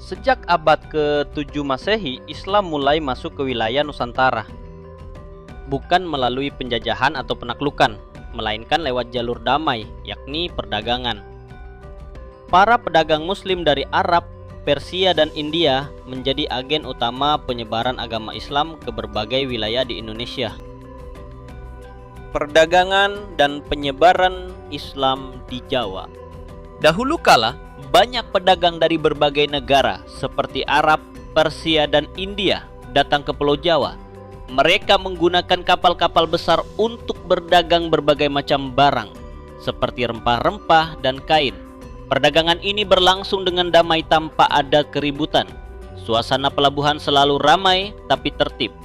Sejak abad ke-7 Masehi, Islam mulai masuk ke wilayah Nusantara. Bukan melalui penjajahan atau penaklukan, melainkan lewat jalur damai, yakni perdagangan. Para pedagang Muslim dari Arab, Persia, dan India menjadi agen utama penyebaran agama Islam ke berbagai wilayah di Indonesia. Perdagangan dan penyebaran Islam di Jawa. Dahulu kala, banyak pedagang dari berbagai negara seperti Arab, Persia, dan India datang ke Pulau Jawa. Mereka menggunakan kapal-kapal besar untuk berdagang berbagai macam barang, seperti rempah-rempah dan kain. Perdagangan ini berlangsung dengan damai tanpa ada keributan. Suasana pelabuhan selalu ramai tapi tertib.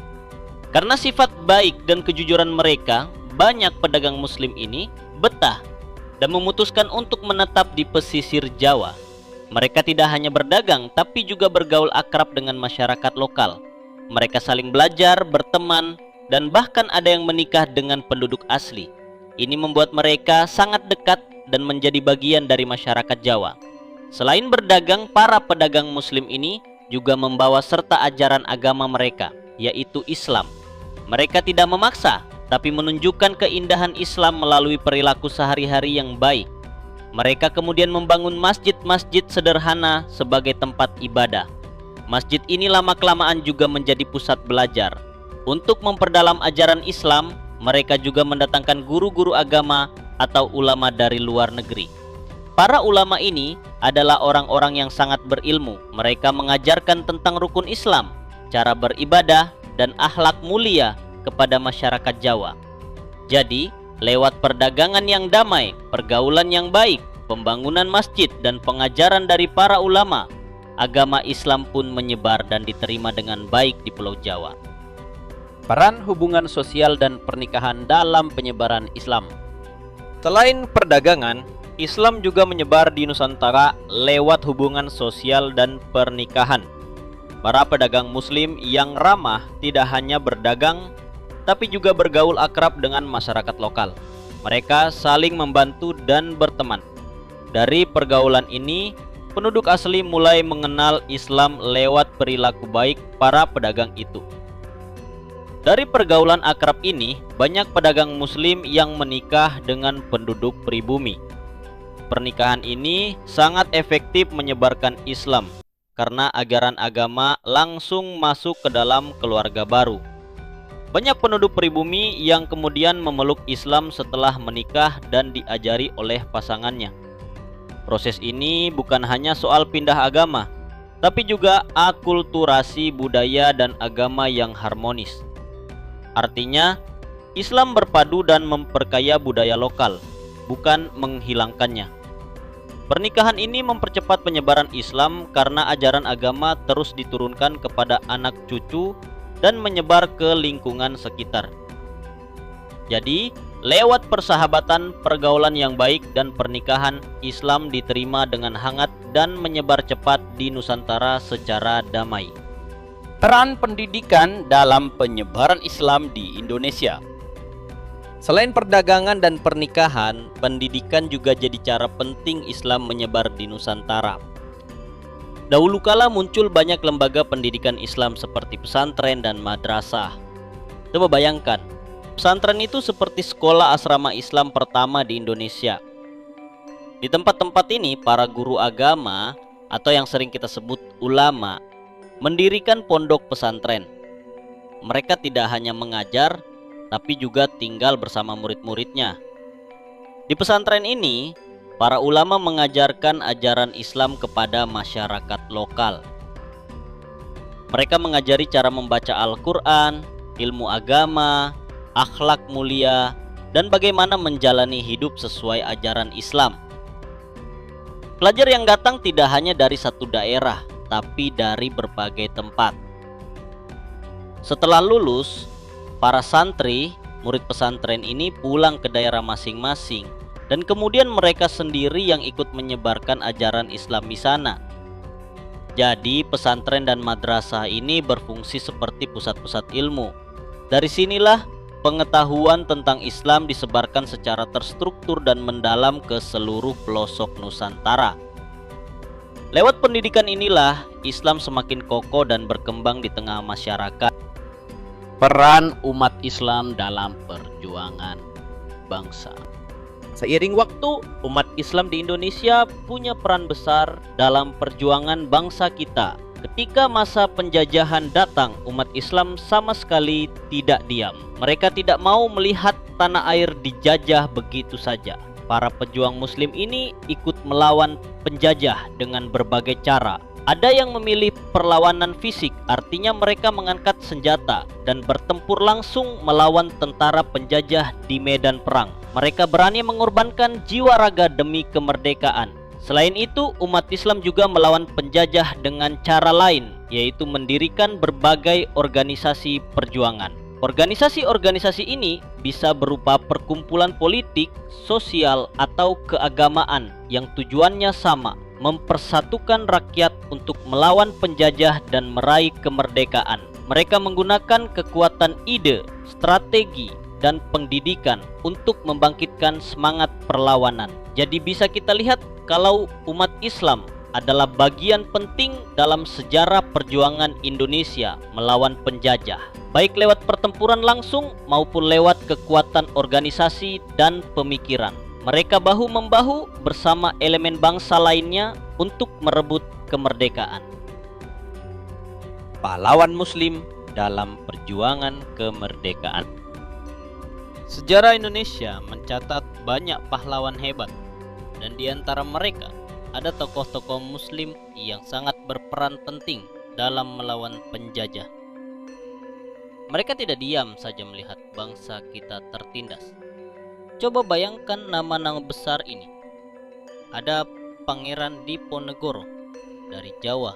Karena sifat baik dan kejujuran mereka, banyak pedagang Muslim ini betah dan memutuskan untuk menetap di pesisir Jawa. Mereka tidak hanya berdagang, tapi juga bergaul akrab dengan masyarakat lokal. Mereka saling belajar, berteman, dan bahkan ada yang menikah dengan penduduk asli. Ini membuat mereka sangat dekat dan menjadi bagian dari masyarakat Jawa. Selain berdagang, para pedagang Muslim ini juga membawa serta ajaran agama mereka, yaitu Islam. Mereka tidak memaksa, tapi menunjukkan keindahan Islam melalui perilaku sehari-hari yang baik. Mereka kemudian membangun masjid-masjid sederhana sebagai tempat ibadah. Masjid ini lama-kelamaan juga menjadi pusat belajar. Untuk memperdalam ajaran Islam, mereka juga mendatangkan guru-guru agama atau ulama dari luar negeri. Para ulama ini adalah orang-orang yang sangat berilmu. Mereka mengajarkan tentang rukun Islam, cara beribadah, dan akhlak mulia kepada masyarakat Jawa. Jadi, lewat perdagangan yang damai, pergaulan yang baik, pembangunan masjid, dan pengajaran dari para ulama, agama Islam pun menyebar dan diterima dengan baik di Pulau Jawa. Peran hubungan sosial dan pernikahan dalam penyebaran Islam. Selain perdagangan, Islam juga menyebar di Nusantara lewat hubungan sosial dan pernikahan. Para pedagang Muslim yang ramah tidak hanya berdagang, tapi juga bergaul akrab dengan masyarakat lokal. Mereka saling membantu dan berteman. Dari pergaulan ini, penduduk asli mulai mengenal Islam lewat perilaku baik para pedagang itu. Dari pergaulan akrab ini, banyak pedagang Muslim yang menikah dengan penduduk pribumi. Pernikahan ini sangat efektif menyebarkan Islam karena ajaran agama langsung masuk ke dalam keluarga baru. Banyak penduduk pribumi yang kemudian memeluk Islam setelah menikah dan diajari oleh pasangannya. Proses ini bukan hanya soal pindah agama, tapi juga akulturasi budaya dan agama yang harmonis. Artinya, Islam berpadu dan memperkaya budaya lokal, bukan menghilangkannya. Pernikahan ini mempercepat penyebaran Islam karena ajaran agama terus diturunkan kepada anak cucu dan menyebar ke lingkungan sekitar. Jadi, lewat persahabatan, pergaulan yang baik, dan pernikahan, Islam diterima dengan hangat dan menyebar cepat di Nusantara secara damai. Peran pendidikan dalam penyebaran Islam di Indonesia. Selain perdagangan dan pernikahan, pendidikan juga jadi cara penting Islam menyebar di Nusantara. Dahulu kala muncul banyak lembaga pendidikan Islam seperti pesantren dan madrasah. Coba bayangkan, pesantren itu seperti sekolah asrama Islam pertama di Indonesia. Di tempat-tempat ini, para guru agama atau yang sering kita sebut ulama mendirikan pondok pesantren. Mereka tidak hanya mengajar, tapi juga tinggal bersama murid-muridnya. Di pesantren ini, para ulama mengajarkan ajaran Islam kepada masyarakat lokal. Mereka mengajari cara membaca Al-Quran, ilmu agama, akhlak mulia, dan bagaimana menjalani hidup sesuai ajaran Islam. Pelajar yang datang tidak hanya dari satu daerah, tapi dari berbagai tempat. Setelah lulus, para santri, murid pesantren ini pulang ke daerah masing-masing, dan kemudian mereka sendiri yang ikut menyebarkan ajaran Islam di sana. Jadi pesantren dan madrasah ini berfungsi seperti pusat-pusat ilmu. Dari sinilah pengetahuan tentang Islam disebarkan secara terstruktur dan mendalam ke seluruh pelosok Nusantara. Lewat pendidikan inilah Islam semakin kokoh dan berkembang di tengah masyarakat. Peran umat Islam dalam perjuangan bangsa. Seiring waktu, umat Islam di Indonesia punya peran besar dalam perjuangan bangsa kita. Ketika masa penjajahan datang, umat Islam sama sekali tidak diam. Mereka tidak mau melihat tanah air dijajah begitu saja. Para pejuang Muslim ini ikut melawan penjajah dengan berbagai cara. Ada yang memilih perlawanan fisik, artinya mereka mengangkat senjata dan bertempur langsung melawan tentara penjajah di medan perang. Mereka berani mengorbankan jiwa raga demi kemerdekaan. Selain itu, umat Islam juga melawan penjajah dengan cara lain, yaitu mendirikan berbagai organisasi perjuangan. Organisasi-organisasi ini bisa berupa perkumpulan politik, sosial, atau keagamaan yang tujuannya sama, mempersatukan rakyat untuk melawan penjajah dan meraih kemerdekaan. Mereka menggunakan kekuatan ide, strategi, dan pendidikan untuk membangkitkan semangat perlawanan. Jadi bisa kita lihat kalau umat Islam adalah bagian penting dalam sejarah perjuangan Indonesia melawan penjajah, baik lewat pertempuran langsung maupun lewat kekuatan organisasi dan pemikiran. Mereka bahu-membahu bersama elemen bangsa lainnya untuk merebut kemerdekaan. Pahlawan Muslim dalam perjuangan kemerdekaan. Sejarah Indonesia mencatat banyak pahlawan hebat, dan di antara mereka ada tokoh-tokoh Muslim yang sangat berperan penting dalam melawan penjajah. Mereka tidak diam saja melihat bangsa kita tertindas. Coba bayangkan nama-nama besar ini. Ada Pangeran Diponegoro dari Jawa,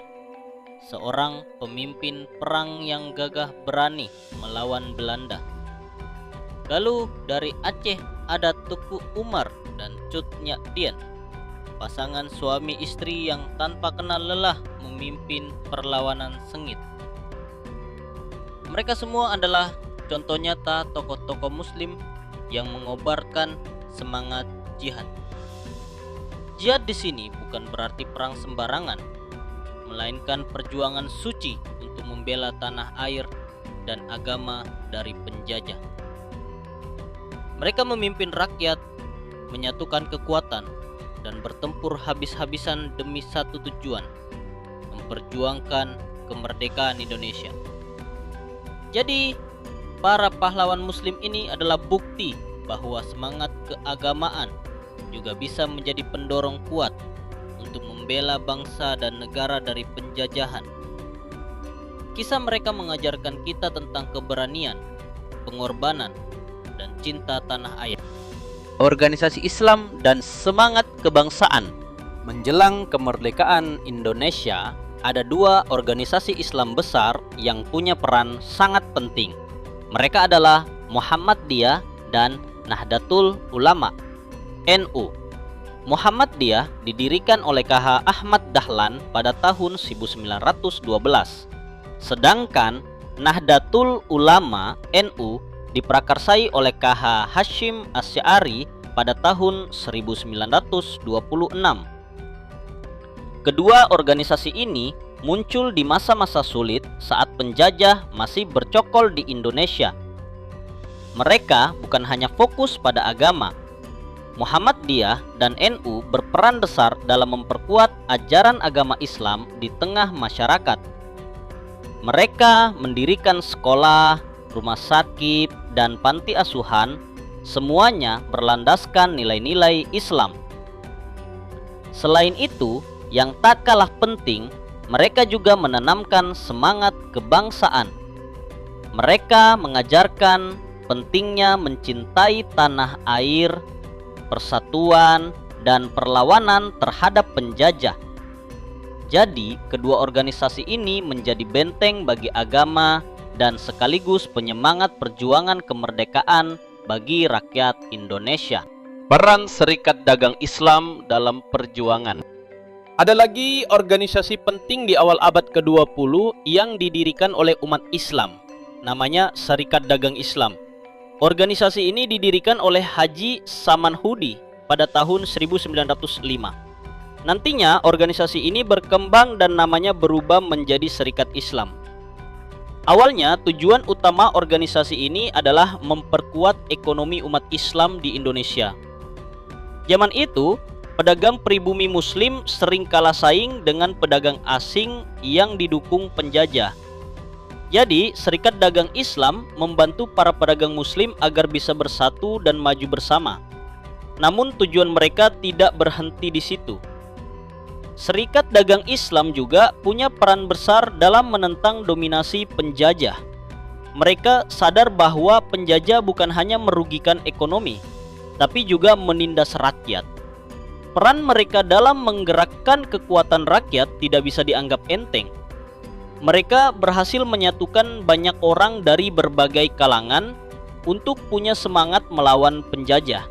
seorang pemimpin perang yang gagah berani melawan Belanda. Lalu dari Aceh ada Tuku Umar dan Cut Nyak Dien, pasangan suami istri yang tanpa kenal lelah memimpin perlawanan sengit. Mereka semua adalah contoh nyata tokoh-tokoh Muslim yang mengobarkan semangat jihad. Jihad di sini bukan berarti perang sembarangan, melainkan perjuangan suci untuk membela tanah air dan agama dari penjajah. Mereka memimpin rakyat, menyatukan kekuatan, dan bertempur habis-habisan demi satu tujuan, memperjuangkan kemerdekaan Indonesia. Jadi, para pahlawan Muslim ini adalah bukti bahwa semangat keagamaan juga bisa menjadi pendorong kuat untuk membela bangsa dan negara dari penjajahan. Kisah mereka mengajarkan kita tentang keberanian, pengorbanan, dan cinta tanah air. Organisasi Islam dan semangat kebangsaan. Menjelang kemerdekaan Indonesia, ada dua organisasi Islam besar yang punya peran sangat penting. Mereka adalah Muhammadiyah dan Nahdlatul Ulama, NU. Muhammadiyah didirikan oleh KH Ahmad Dahlan pada tahun 1912. Sedangkan Nahdlatul Ulama, NU, diprakarsai oleh KH Hasyim Asy'ari pada tahun 1926. Kedua organisasi ini muncul di masa-masa sulit saat penjajah masih bercokol di Indonesia. Mereka bukan hanya fokus pada agama. Muhammadiyah dan NU berperan besar dalam memperkuat ajaran agama Islam di tengah masyarakat. Mereka mendirikan sekolah, rumah sakit, dan panti asuhan, semuanya berlandaskan nilai-nilai Islam. Selain itu, yang tak kalah penting, mereka juga menanamkan semangat kebangsaan. Mereka mengajarkan pentingnya mencintai tanah air, persatuan, dan perlawanan terhadap penjajah. Jadi, kedua organisasi ini menjadi benteng bagi agama dan sekaligus penyemangat perjuangan kemerdekaan bagi rakyat Indonesia. Peran Serikat Dagang Islam dalam perjuangan. Ada lagi organisasi penting di awal abad ke-20 yang didirikan oleh umat Islam. Namanya Serikat Dagang Islam. Organisasi ini didirikan oleh Haji Samanhudi pada tahun 1905. Nantinya organisasi ini berkembang dan namanya berubah menjadi Serikat Islam. Awalnya tujuan utama organisasi ini adalah memperkuat ekonomi umat Islam di Indonesia. Zaman itu, pedagang pribumi Muslim sering kalah saing dengan pedagang asing yang didukung penjajah. Jadi, Serikat Dagang Islam membantu para pedagang Muslim agar bisa bersatu dan maju bersama. Namun tujuan mereka tidak berhenti di situ. Serikat Dagang Islam juga punya peran besar dalam menentang dominasi penjajah. Mereka sadar bahwa penjajah bukan hanya merugikan ekonomi, tapi juga menindas rakyat. Peran mereka dalam menggerakkan kekuatan rakyat tidak bisa dianggap enteng. Mereka berhasil menyatukan banyak orang dari berbagai kalangan untuk punya semangat melawan penjajah.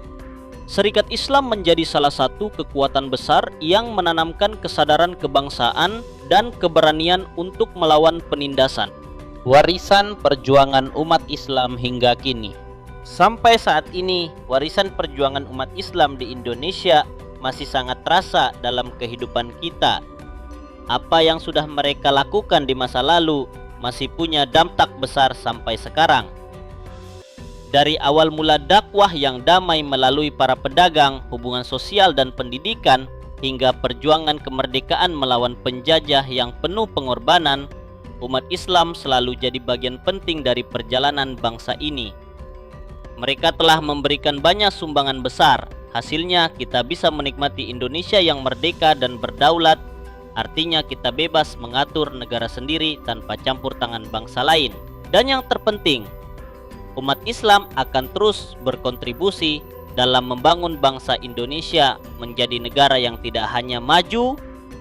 Serikat Islam menjadi salah satu kekuatan besar yang menanamkan kesadaran kebangsaan dan keberanian untuk melawan penindasan. Warisan perjuangan umat Islam hingga kini. Sampai saat ini, warisan perjuangan umat Islam di Indonesia masih sangat terasa dalam kehidupan kita. Apa yang sudah mereka lakukan di masa lalu masih punya dampak besar sampai sekarang. Dari awal mula dakwah yang damai melalui para pedagang, hubungan sosial dan pendidikan, hingga perjuangan kemerdekaan melawan penjajah yang penuh pengorbanan, umat Islam selalu jadi bagian penting dari perjalanan bangsa ini. Mereka telah memberikan banyak sumbangan besar. Hasilnya kita bisa menikmati Indonesia yang merdeka dan berdaulat. Artinya kita bebas mengatur negara sendiri tanpa campur tangan bangsa lain. Dan yang terpenting, umat Islam akan terus berkontribusi dalam membangun bangsa Indonesia menjadi negara yang tidak hanya maju,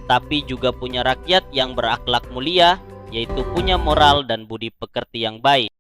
tapi juga punya rakyat yang berakhlak mulia, yaitu punya moral dan budi pekerti yang baik.